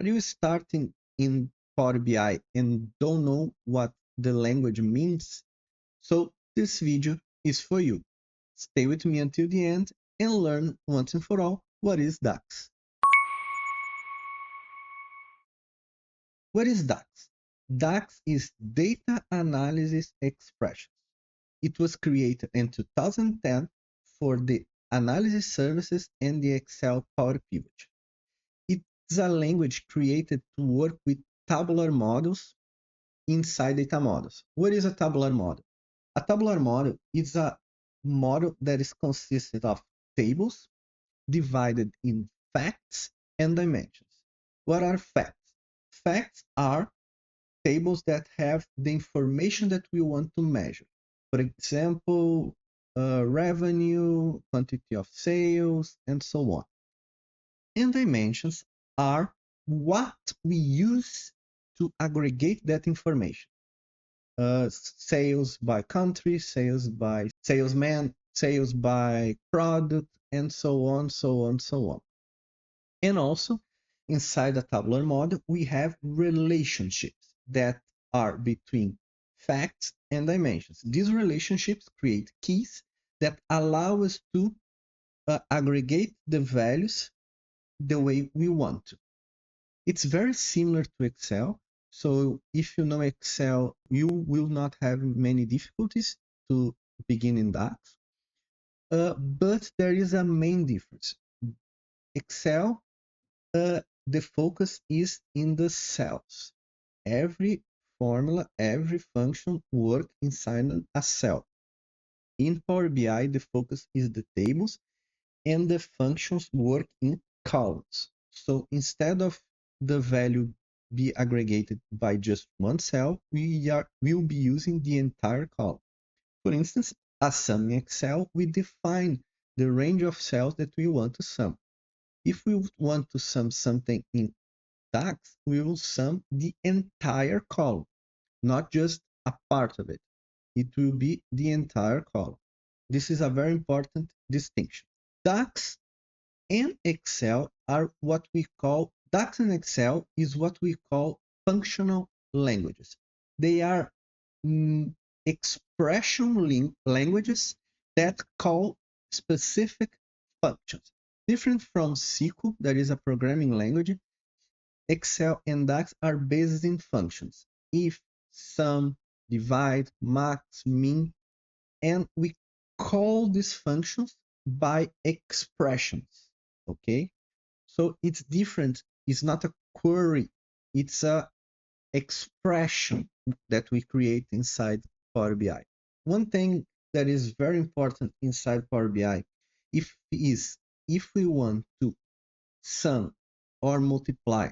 Are you starting in Power BI and don't know what the language means? So this video is for you. Stay with me until the end and learn once and for all what is DAX. What is DAX? DAX is Data Analysis Expressions. It was created in 2010 for the analysis services and the Excel Power Pivot. It's a language created to work with tabular models inside data models. What is a tabular model? A tabular model is a model that is consisted of tables divided in facts and dimensions. What are facts? Facts are tables that have the information that we want to measure. For example, revenue, quantity of sales, and so on. And dimensions are what we use to aggregate that information. Sales by country, sales by salesman, sales by product, and so on, so on, so on. And also, inside the tabular model, we have relationships that are between facts and dimensions. These relationships create keys that allow us to aggregate the values the way we want to. It's very similar to Excel. So if you know Excel, you will not have many difficulties to begin in DAX. But there is a main difference. Excel, the focus is in the cells. Every formula, every function work inside a cell. In Power BI, the focus is the tables and the functions work in columns. So instead of the value be aggregated by just one cell, will be using the entire column. For instance, a sum in Excel, we define the range of cells that we want to sum. If we want to sum something in DAX, we will sum the entire column, not just a part of it. It will be the entire column. This is a very important distinction. DAX and Excel are what we call, DAX and Excel is what we call functional languages. They are expression languages that call specific functions. Different from SQL, that is a programming language, Excel and DAX are based in functions. If, sum, divide, max, min, and we call these functions by expressions. Okay, so it's different. It's not a query, it's a expression that we create inside Power BI. One thing that is very important inside Power BI if we want to sum or multiply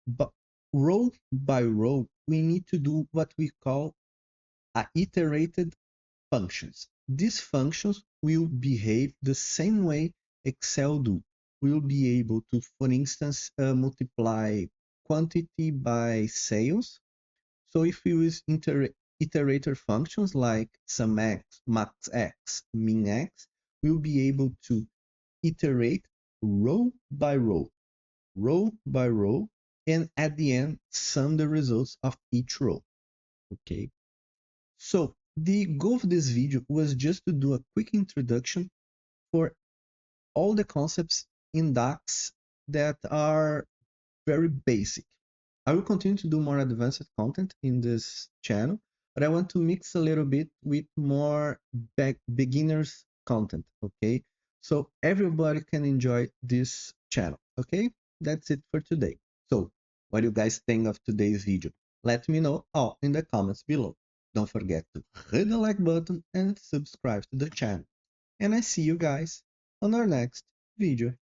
but row by row, we need to do what we call iterated functions. These functions will behave the same way Excel do. We'll be able to, for instance, multiply quantity by sales. So if we use iterator functions like sumx, maxx, minx, we'll be able to iterate row by row, and at the end, sum the results of each row. Okay. So the goal of this video was just to do a quick introduction for all the concepts in DAX that are very basic. I will continue to do more advanced content in this channel, but I want to mix a little bit with more beginners content, okay? So everybody can enjoy this channel, okay? That's it for today. So what do you guys think of today's video? Let me know all in the comments below. Don't forget to hit the like button and subscribe to the channel. And I see you guys on our next video.